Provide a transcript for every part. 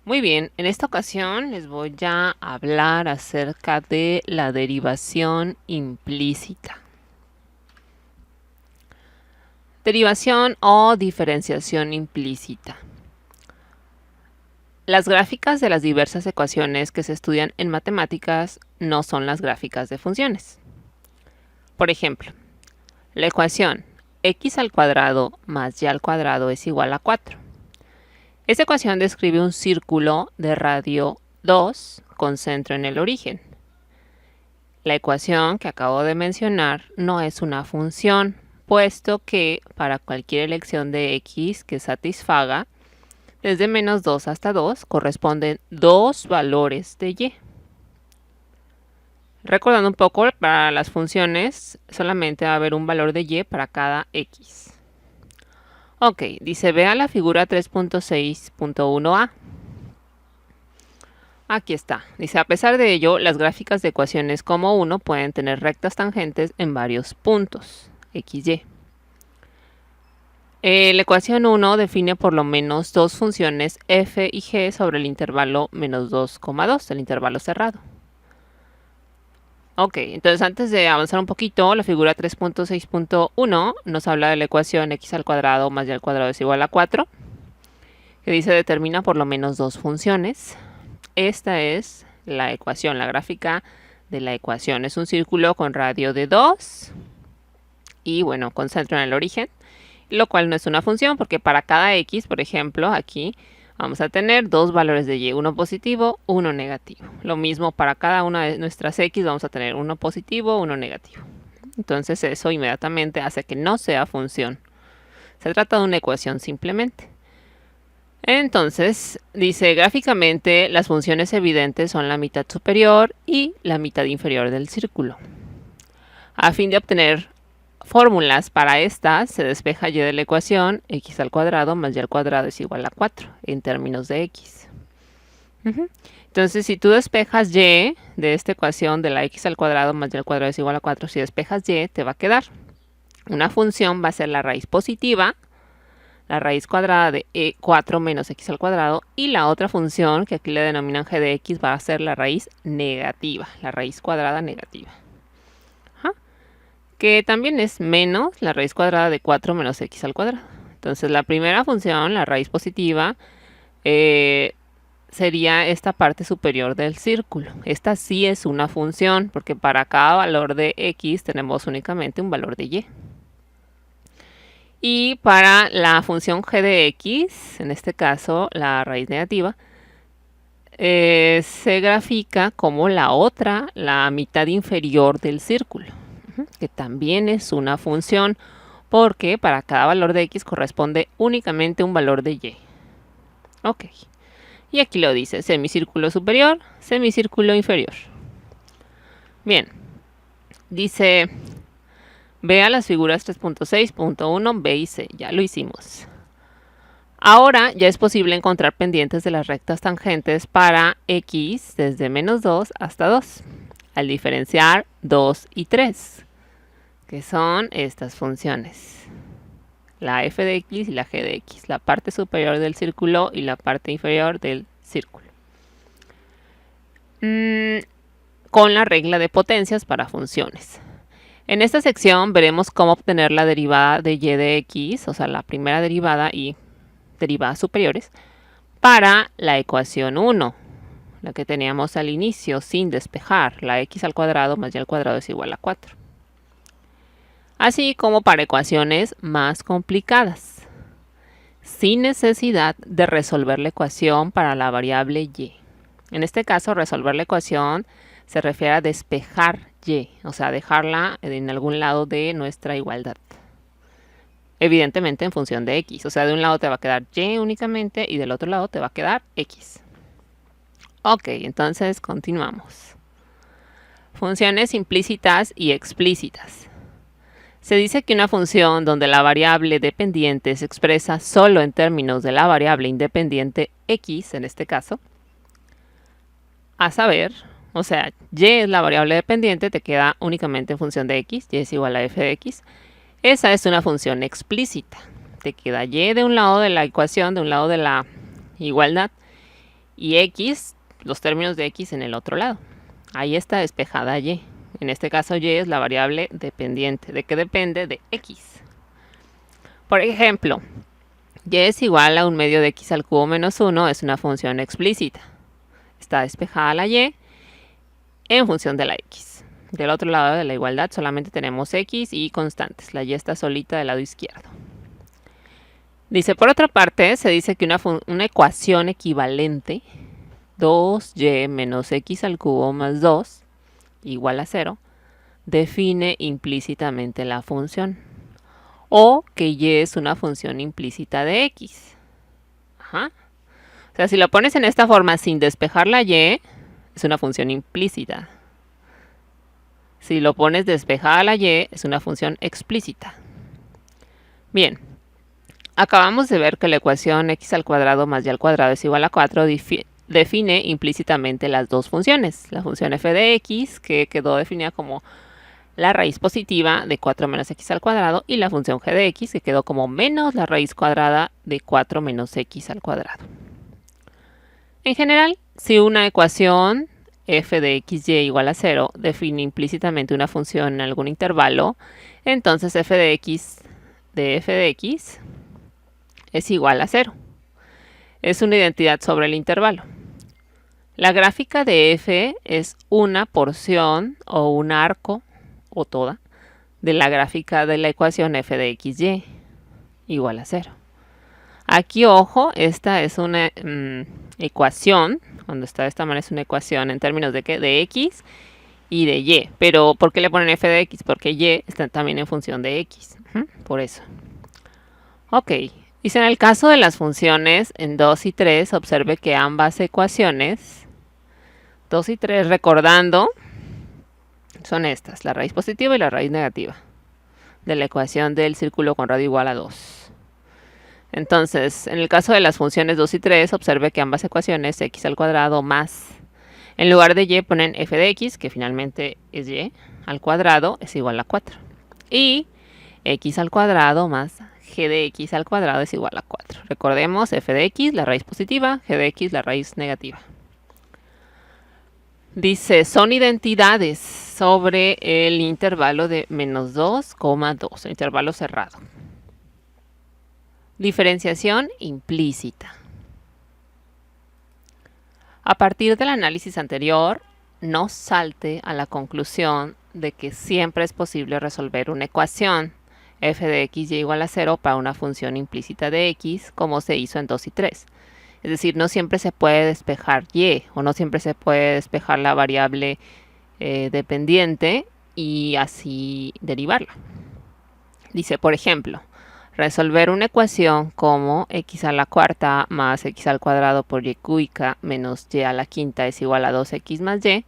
Muy bien, en esta ocasión les voy a hablar acerca de la derivación implícita. Derivación o diferenciación implícita. Las gráficas de las diversas ecuaciones que se estudian en matemáticas no son las gráficas de funciones. Por ejemplo, la ecuación x al cuadrado más y al cuadrado es igual a 4. Esta ecuación describe un círculo de radio 2 con centro en el origen. La ecuación que acabo de mencionar no es una función, puesto que para cualquier elección de x que satisfaga, desde menos 2 hasta 2 corresponden dos valores de y. Recordando un poco, para las funciones solamente va a haber un valor de y para cada x. Ok, dice, vea la figura 3.6.1a. Aquí está. Dice, a pesar de ello, las gráficas de ecuaciones como 1 pueden tener rectas tangentes en varios puntos, x, y. La ecuación 1 define por lo menos dos funciones f y g sobre el intervalo menos 2,2, el intervalo cerrado. Ok, entonces antes de avanzar un poquito, la figura 3.6.1 nos habla de la ecuación x al cuadrado más y al cuadrado es igual a 4, que dice determina por lo menos dos funciones. Esta es la ecuación, la gráfica de la ecuación. Es un círculo con radio de 2 y bueno, con centro en el origen, lo cual no es una función porque para cada x, por ejemplo, aquí vamos a tener dos valores de y, uno positivo, uno negativo. Lo mismo para cada una de nuestras x vamos a tener uno positivo, uno negativo. Entonces eso inmediatamente hace que no sea función. Se trata de una ecuación simplemente. Entonces, dice gráficamente las funciones evidentes son la mitad superior y la mitad inferior del círculo. A fin de obtener fórmulas para estas, se despeja y de la ecuación x al cuadrado más y al cuadrado es igual a 4 en términos de x. Entonces, si tú despejas y de esta ecuación de la x al cuadrado más y al cuadrado es igual a 4, si despejas y, te va a quedar una función, va a ser la raíz positiva, la raíz cuadrada de 4 menos x al cuadrado, y la otra función, que aquí le denominan g de x, va a ser la raíz negativa, la raíz cuadrada negativa. Que también es menos la raíz cuadrada de 4 menos x al cuadrado. Entonces la primera función, la raíz positiva, sería esta parte superior del círculo. Esta sí es una función, porque para cada valor de x tenemos únicamente un valor de y. Y para la función g de x, en este caso la raíz negativa, se grafica como la otra, la mitad inferior del círculo, que también es una función, porque para cada valor de x corresponde únicamente un valor de y. Ok, y aquí lo dice, semicírculo superior, semicírculo inferior. Bien, dice, vea las figuras 3.6.1, b y c, ya lo hicimos. Ahora ya es posible encontrar pendientes de las rectas tangentes para x desde menos 2 hasta 2, al diferenciar 2 y 3, que son estas funciones, la f de x y la g de x, la parte superior del círculo y la parte inferior del círculo, con la regla de potencias para funciones. En esta sección veremos cómo obtener la derivada de y de x, o sea, la primera derivada y derivadas superiores, para la ecuación 1, la que teníamos al inicio sin despejar, la x al cuadrado más y al cuadrado es igual a 4. Así como para ecuaciones más complicadas, sin necesidad de resolver la ecuación para la variable y. En este caso, resolver la ecuación se refiere a despejar y, o sea, dejarla en algún lado de nuestra igualdad. Evidentemente en función de x, o sea, de un lado te va a quedar y únicamente y del otro lado te va a quedar x. Ok, entonces continuamos. Funciones implícitas y explícitas. Se dice que una función donde la variable dependiente se expresa solo en términos de la variable independiente x, en este caso, a saber, o sea, y es la variable dependiente, te queda únicamente en función de x, y es igual a f de x. Esa es una función explícita. Te queda y de un lado de la ecuación, de un lado de la igualdad, y x, los términos de x en el otro lado. Ahí está despejada y. En este caso y es la variable dependiente. ¿De qué depende? De x. Por ejemplo, y es igual a un medio de x al cubo menos 1 es una función explícita. Está despejada la y en función de la x. Del otro lado de la igualdad solamente tenemos x y constantes. La y está solita del lado izquierdo. Dice, por otra parte, se dice que una ecuación equivalente, 2y menos x al cubo más 2 igual a 0, define implícitamente la función. O que y es una función implícita de x. Ajá. O sea, si lo pones en esta forma sin despejar la y, es una función implícita. Si lo pones despejada la y, es una función explícita. Bien, acabamos de ver que la ecuación x al cuadrado más y al cuadrado es igual a 4 define implícitamente las dos funciones. La función f de x, que quedó definida como la raíz positiva de 4 menos x al cuadrado, y la función g de x, que quedó como menos la raíz cuadrada de 4 menos x al cuadrado. En general, si una ecuación f de xy igual a 0 define implícitamente una función en algún intervalo, entonces f de x es igual a 0. Es una identidad sobre el intervalo. La gráfica de f es una porción o un arco o toda de la gráfica de la ecuación f de xy igual a 0. Aquí, ojo, esta es una ecuación, cuando está de esta manera es una ecuación en términos de ¿qué? De x y de y. Pero ¿por qué le ponen f de x? Porque y está también en función de x. Por eso. Ok. Dice, en el caso de las funciones en 2 y 3, observe que ambas ecuaciones, 2 y 3, recordando, son estas, la raíz positiva y la raíz negativa de la ecuación del círculo con radio igual a 2. Entonces, en el caso de las funciones 2 y 3, observe que ambas ecuaciones, x al cuadrado más, en lugar de y ponen f de x, que finalmente es y, al cuadrado es igual a 4. Y x al cuadrado más g de x al cuadrado es igual a 4. Recordemos, f de x, la raíz positiva, g de x, la raíz negativa. Dice, son identidades sobre el intervalo de menos 2,2, el intervalo cerrado. Diferenciación implícita. A partir del análisis anterior, no salte a la conclusión de que siempre es posible resolver una ecuación f de x y igual a 0 para una función implícita de x, como se hizo en 2 y 3. Es decir, no siempre se puede despejar y, o no siempre se puede despejar la variable dependiente y así derivarla. Dice, por ejemplo, resolver una ecuación como x a la cuarta más x al cuadrado por y cúbica menos y a la quinta es igual a 2x más y.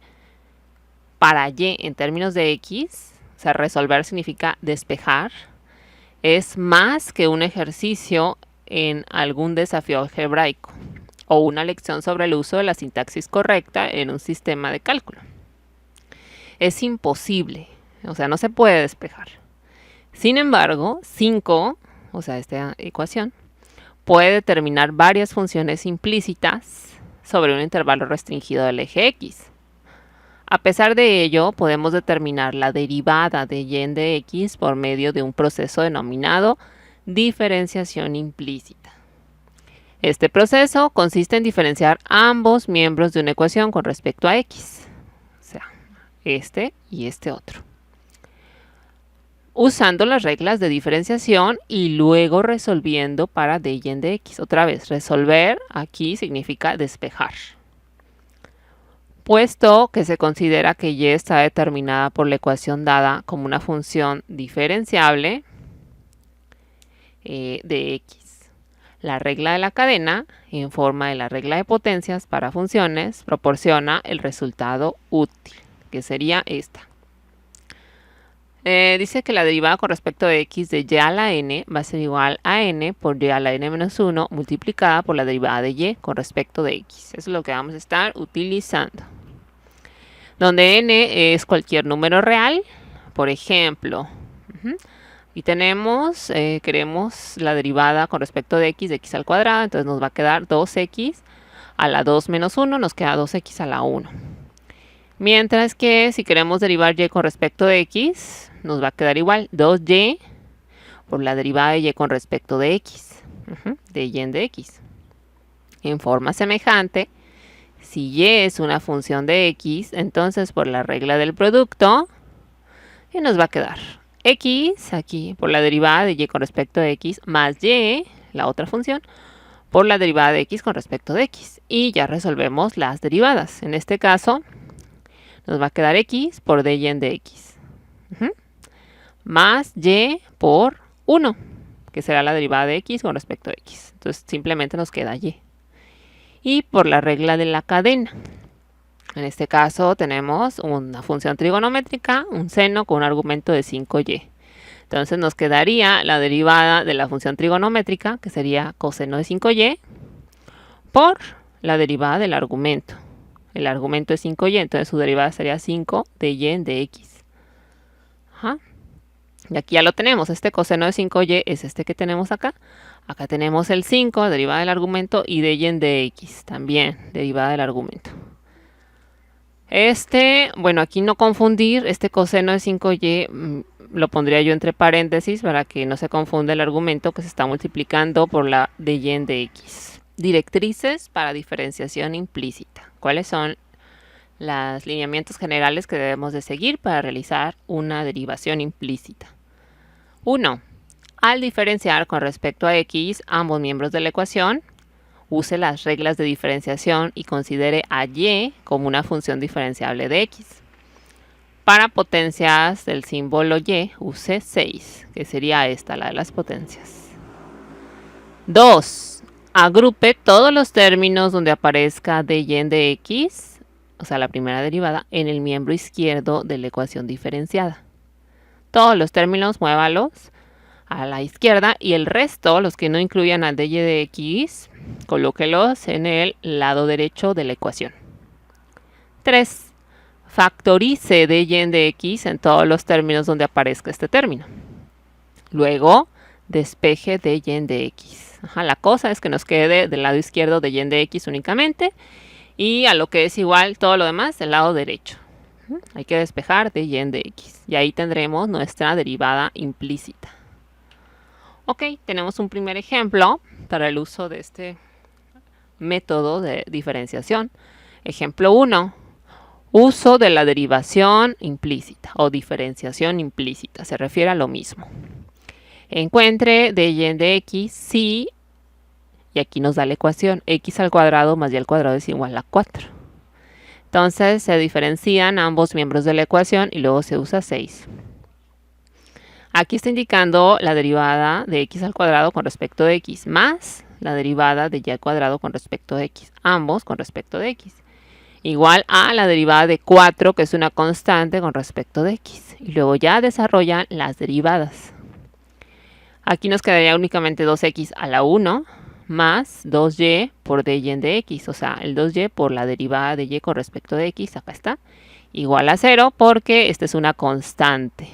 Para y en términos de x, o sea, resolver significa despejar, es más que un ejercicio en algún desafío algebraico o una lección sobre el uso de la sintaxis correcta en un sistema de cálculo. Es imposible, o sea, no se puede despejar. Sin embargo, 5, o sea, esta ecuación, puede determinar varias funciones implícitas sobre un intervalo restringido del eje x. A pesar de ello, podemos determinar la derivada de y de x por medio de un proceso denominado diferenciación implícita. Este proceso consiste en diferenciar ambos miembros de una ecuación con respecto a x, o sea, este y este otro, usando las reglas de diferenciación y luego resolviendo para de y de x. Otra vez, resolver aquí significa despejar, puesto que se considera que y está determinada por la ecuación dada como una función diferenciable de x. La regla de la cadena, en forma de la regla de potencias para funciones, proporciona el resultado útil, que sería esta. Dice que la derivada con respecto de x de y a la n va a ser igual a n por y a la n menos 1 multiplicada por la derivada de y con respecto de x. Eso es lo que vamos a estar utilizando. Donde n es cualquier número real, por ejemplo, y tenemos, queremos la derivada con respecto de x al cuadrado, entonces nos va a quedar 2x a la 2 menos 1 nos queda 2x a la 1. Mientras que si queremos derivar y con respecto de x, nos va a quedar igual 2y por la derivada de y con respecto de x, de y en de x. En forma semejante, si y es una función de x, entonces por la regla del producto, ¿qué nos va a quedar? X, aquí, por la derivada de y con respecto de x, más y, la otra función, por la derivada de x con respecto de x. Y ya resolvemos las derivadas. En este caso, nos va a quedar x por dy en de x. Más y por 1, que será la derivada de x con respecto a x. Entonces simplemente nos queda y. Y por la regla de la cadena. En este caso tenemos una función trigonométrica, un seno con un argumento de 5y. Entonces nos quedaría la derivada de la función trigonométrica, que sería coseno de 5y, por la derivada del argumento. El argumento es 5y, entonces su derivada sería 5 de y en de x. Y aquí ya lo tenemos, este coseno de 5y es este que tenemos acá. Acá tenemos el 5, derivada del argumento, y de y en de x, también derivada del argumento. Bueno, aquí no confundir, este coseno de 5y lo pondría yo entre paréntesis para que no se confunda el argumento que se está multiplicando por la de y en de x. Directrices para diferenciación implícita. ¿Cuáles son los lineamientos generales que debemos de seguir para realizar una derivación implícita? 1. Al diferenciar con respecto a x ambos miembros de la ecuación, use las reglas de diferenciación y considere a y como una función diferenciable de x. Para potencias del símbolo y, use 6, que sería esta, la de las potencias. 2. Agrupe todos los términos donde aparezca dy en de x, o sea, la primera derivada, en el miembro izquierdo de la ecuación diferenciada. Todos los términos muévalos a la izquierda y el resto, los que no incluyan a dy de x, colóquelos en el lado derecho de la ecuación. 3. Factorice dy en de x en todos los términos donde aparezca este término. Luego, despeje dy en de x. La cosa es que nos quede del lado izquierdo dy en de x únicamente y a lo que es igual todo lo demás del lado derecho. Hay que despejar dy en de x y ahí tendremos nuestra derivada implícita. Ok, tenemos un primer ejemplo para el uso de este método de diferenciación. Ejemplo 1. Uso de la derivación implícita o diferenciación implícita. Se refiere a lo mismo. Encuentre dy en de x si, y aquí nos da la ecuación, x al cuadrado más y al cuadrado es igual a 4. Entonces se diferencian ambos miembros de la ecuación y luego se usa 6. Aquí está indicando la derivada de x al cuadrado con respecto de x más la derivada de y al cuadrado con respecto de x, ambos con respecto de x, igual a la derivada de 4, que es una constante con respecto de x. Y luego ya desarrollan las derivadas. Aquí nos quedaría únicamente 2x a la 1 más 2y por dy en de x, o sea, el 2y por la derivada de y con respecto de x, acá está, igual a 0 porque esta es una constante.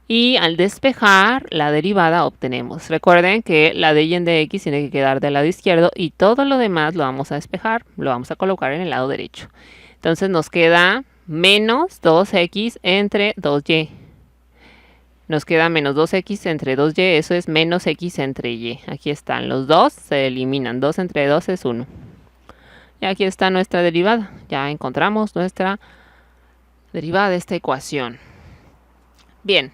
Y al despejar la derivada obtenemos. Recuerden que la dy en de x tiene que quedar del lado izquierdo y todo lo demás lo vamos a despejar, lo vamos a colocar en el lado derecho. Entonces nos queda menos 2x entre 2y. Nos queda menos 2x entre 2y, eso es menos x entre y. Aquí están los dos, se eliminan. 2 entre 2 es 1. Y aquí está nuestra derivada. Ya encontramos nuestra derivada de esta ecuación. Bien.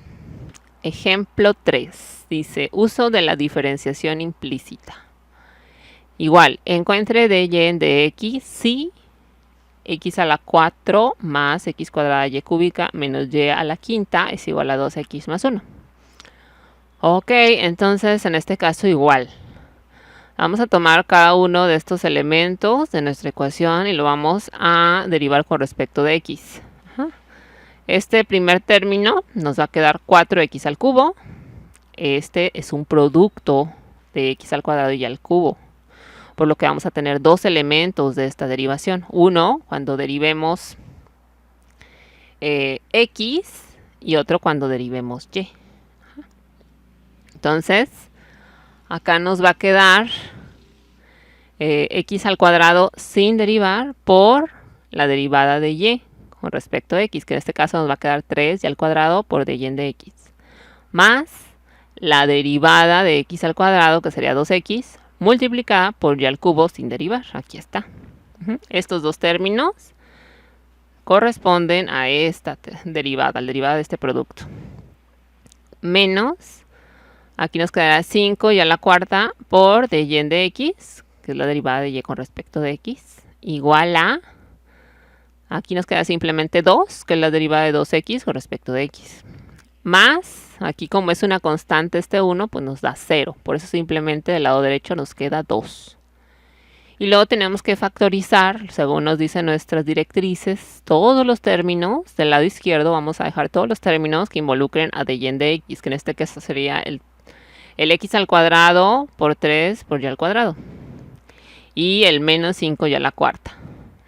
Ejemplo 3. Dice, uso de la diferenciación implícita. Igual, encuentre dy en de x si x a la 4 más x cuadrada y cúbica menos y a la quinta es igual a 2x más 1. Ok, entonces en este caso igual. Vamos a tomar cada uno de estos elementos de nuestra ecuación y lo vamos a derivar con respecto de x. Este primer término nos va a quedar 4x al cubo. Este es un producto de x al cuadrado y al cubo, por lo que vamos a tener dos elementos de esta derivación. Uno cuando derivemos x y otro cuando derivemos y. Entonces, acá nos va a quedar x al cuadrado sin derivar por la derivada de y con respecto a x, que en este caso nos va a quedar 3y al cuadrado por dy de x, más la derivada de x al cuadrado, que sería 2x, multiplicada por y al cubo sin derivar. Aquí está. Estos dos términos corresponden a esta derivada, la derivada de este producto. Menos, aquí nos quedará 5 y a la cuarta por dy de x, que es la derivada de y con respecto de x, igual a, aquí nos queda simplemente 2, que es la derivada de 2x con respecto de x, más, aquí como es una constante este 1, pues nos da 0, por eso simplemente del lado derecho nos queda 2. Y luego tenemos que factorizar, según nos dicen nuestras directrices, todos los términos. Del lado izquierdo vamos a dejar todos los términos que involucren a dy de x, que en este caso sería el x al cuadrado por 3 por y al cuadrado. Y el menos 5 y a la cuarta.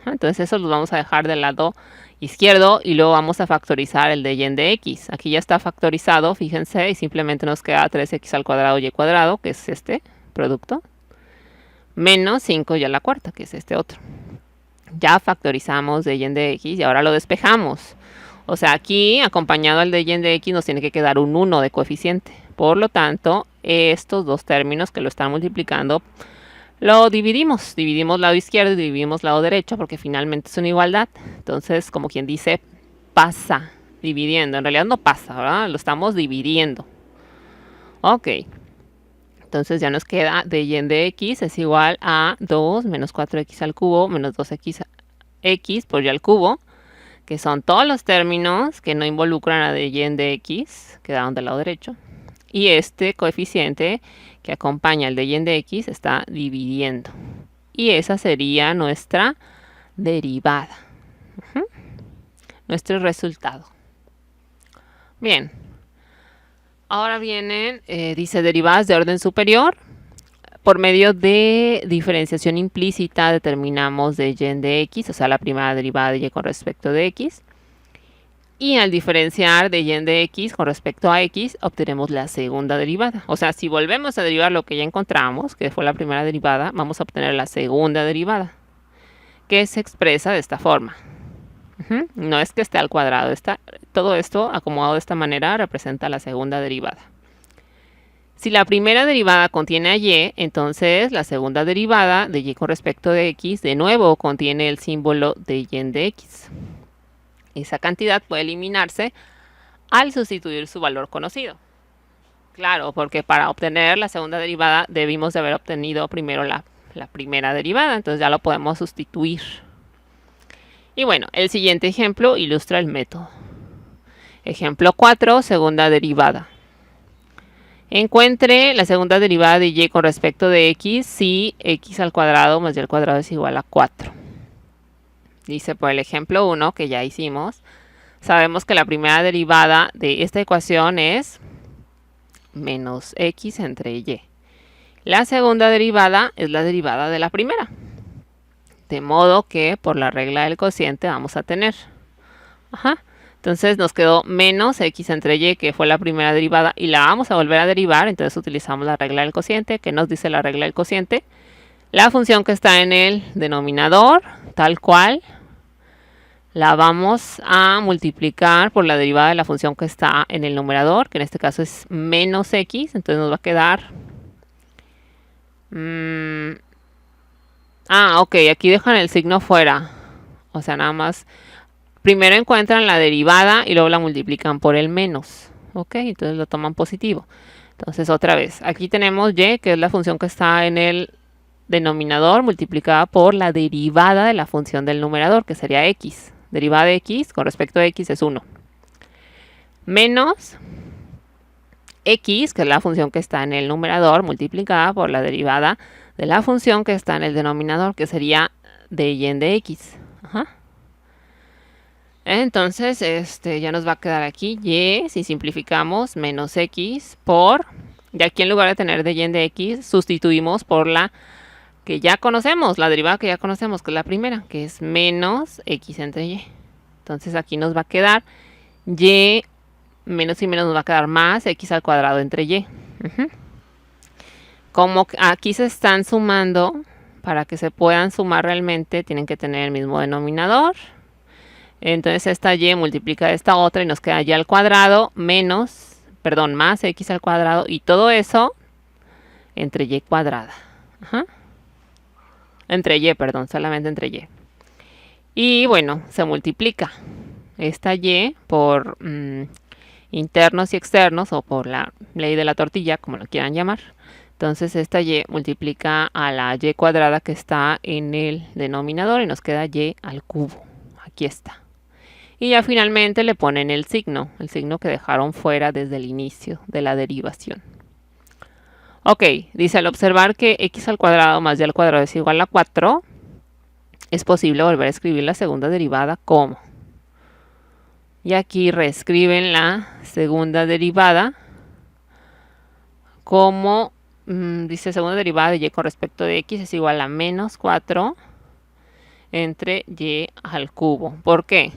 Entonces eso los vamos a dejar del lado izquierdo y luego vamos a factorizar el de y de x. Aquí ya está factorizado, fíjense, y simplemente nos queda 3x al cuadrado y cuadrado, que es este producto, menos 5 y a la cuarta, que es este otro. Ya factorizamos de y de x y ahora lo despejamos. O sea, aquí acompañado al de y de x nos tiene que quedar un 1 de coeficiente. Por lo tanto, estos dos términos que lo están multiplicando, lo dividimos. Dividimos lado izquierdo y dividimos lado derecho porque finalmente es una igualdad. Entonces, como quien dice, pasa dividiendo. En realidad no pasa, ¿verdad? Lo estamos dividiendo. Ok. Entonces ya nos queda dy de x es igual a 2 menos 4x al cubo menos 2x por y al cubo, que son todos los términos que no involucran a dy de x, quedaron del lado derecho. Y este coeficiente que acompaña al dy de x está dividiendo. Y esa sería nuestra derivada. Nuestro resultado. Bien. Ahora vienen, dice, derivadas de orden superior. Por medio de diferenciación implícita determinamos de y de x, o sea, la primera derivada de y con respecto de x. Y al diferenciar de y de x con respecto a x, obtenemos la segunda derivada. O sea, si volvemos a derivar lo que ya encontramos, que fue la primera derivada, vamos a obtener la segunda derivada, que se expresa de esta forma. No es que esté al cuadrado, todo esto acomodado de esta manera representa la segunda derivada. Si la primera derivada contiene a y, entonces la segunda derivada de y con respecto de x de nuevo contiene el símbolo de y de x. Esa cantidad puede eliminarse al sustituir su valor conocido. Claro, porque para obtener la segunda derivada debimos de haber obtenido primero la primera derivada, entonces ya lo podemos sustituir. Y bueno, el siguiente ejemplo ilustra el método. Ejemplo 4, segunda derivada. Encuentre la segunda derivada de y con respecto de x si x al cuadrado más y al cuadrado es igual a 4. Dice por el ejemplo 1 que ya hicimos, sabemos que la primera derivada de esta ecuación es menos x entre y. La segunda derivada es la derivada de la primera. De modo que por la regla del cociente vamos a tener. Entonces nos quedó menos x entre y, que fue la primera derivada, y la vamos a volver a derivar. Entonces utilizamos la regla del cociente. ¿Qué nos dice la regla del cociente? La función que está en el denominador, tal cual, la vamos a multiplicar por la derivada de la función que está en el numerador, que en este caso es menos x. Entonces nos va a quedar... ok, aquí dejan el signo fuera. O sea, nada más... Primero encuentran la derivada y luego la multiplican por el menos. Ok, entonces lo toman positivo. Entonces otra vez, aquí tenemos y, que es la función que está en el denominador, multiplicada por la derivada de la función del numerador, que sería x. Derivada de x con respecto a x es 1. Menos x, que es la función que está en el numerador, multiplicada por la derivada de la función que está en el denominador, que sería dy de x. Entonces, ya nos va a quedar aquí y, si simplificamos, menos x por, de aquí en lugar de tener dy de x, sustituimos por la que ya conocemos, la derivada que ya conocemos, que es la primera, que es menos x entre y. Entonces aquí nos va a quedar y, menos y menos nos va a quedar más x al cuadrado entre y. Como aquí se están sumando para que se puedan sumar realmente tienen que tener el mismo denominador. Entonces esta y multiplica esta otra y nos queda y al cuadrado menos, perdón, más x al cuadrado, y todo eso entre y cuadrada. Ajá. Entre y, perdón, solamente entre y. Y bueno, se multiplica esta y por internos y externos, o por la ley de la tortilla, como lo quieran llamar. Entonces esta y multiplica a la y cuadrada que está en el denominador y nos queda y al cubo. Aquí está. Y ya finalmente le ponen el signo que dejaron fuera desde el inicio de la derivación. Ok, dice, al observar que x al cuadrado más y al cuadrado es igual a 4, es posible volver a escribir la segunda derivada como. Y aquí reescriben la segunda derivada como, dice, segunda derivada de y con respecto de x es igual a menos 4 entre y al cubo. ¿Por qué?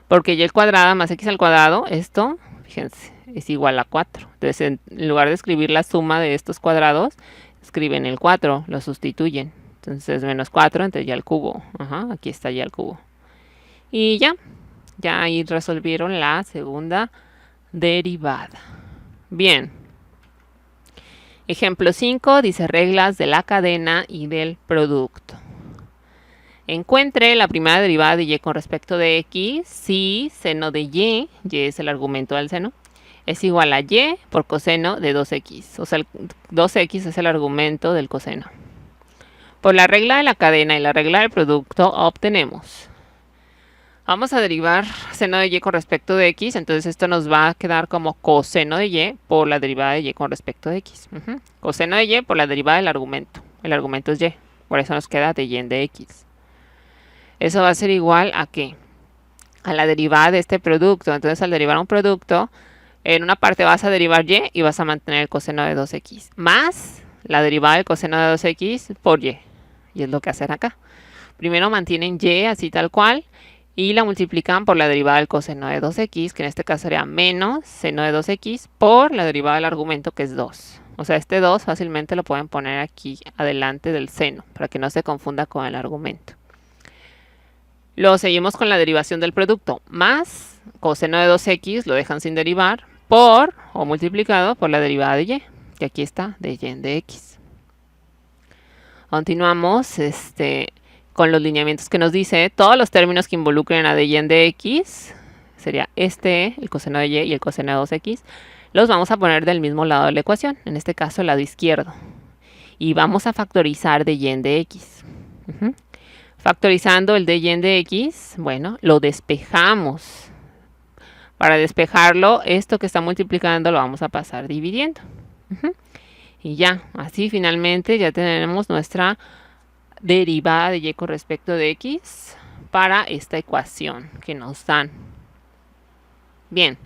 Porque y cuadrada más x al cuadrado, esto, fíjense, es igual a 4. Entonces, en lugar de escribir la suma de estos cuadrados, escriben el 4, lo sustituyen. Entonces, menos 4 entre y al cubo. Ajá, aquí está y al cubo. Y ya ahí resolvieron la segunda derivada. Bien. Ejemplo 5 dice reglas de la cadena y del producto. Encuentre la primera derivada de y con respecto de x si seno de y es el argumento del seno, es igual a y por coseno de 2x. O sea, el 2x es el argumento del coseno. Por la regla de la cadena y la regla del producto obtenemos. Vamos a derivar seno de y con respecto de x, entonces esto nos va a quedar como coseno de y por la derivada de y con respecto de x. Coseno de y por la derivada del argumento. El argumento es y, por eso nos queda de y de x. Eso va a ser igual a ¿qué? A la derivada de este producto. Entonces, al derivar un producto, en una parte vas a derivar y vas a mantener el coseno de 2x. Más la derivada del coseno de 2x por y. Y es lo que hacen acá. Primero mantienen y así tal cual. Y la multiplican por la derivada del coseno de 2x, que en este caso sería menos seno de 2x por la derivada del argumento, que es 2. O sea, este 2 fácilmente lo pueden poner aquí adelante del seno, para que no se confunda con el argumento. Lo seguimos con la derivación del producto, más coseno de 2x, lo dejan sin derivar, por, o multiplicado por la derivada de y, que aquí está, de y de x. Continuamos con los lineamientos que nos dice, todos los términos que involucren a de y de x, sería el coseno de y el coseno de 2x, los vamos a poner del mismo lado de la ecuación, en este caso el lado izquierdo. Y vamos a factorizar de y de x. Factorizando el de y de x, bueno, lo despejamos. Para despejarlo, esto que está multiplicando lo vamos a pasar dividiendo. Y ya, así finalmente ya tenemos nuestra derivada de y con respecto de x para esta ecuación que nos dan. Bien.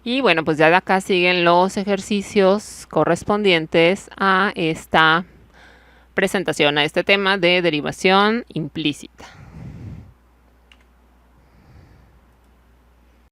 Y bueno, pues ya de acá siguen los ejercicios correspondientes a esta presentación, a este tema de derivación implícita.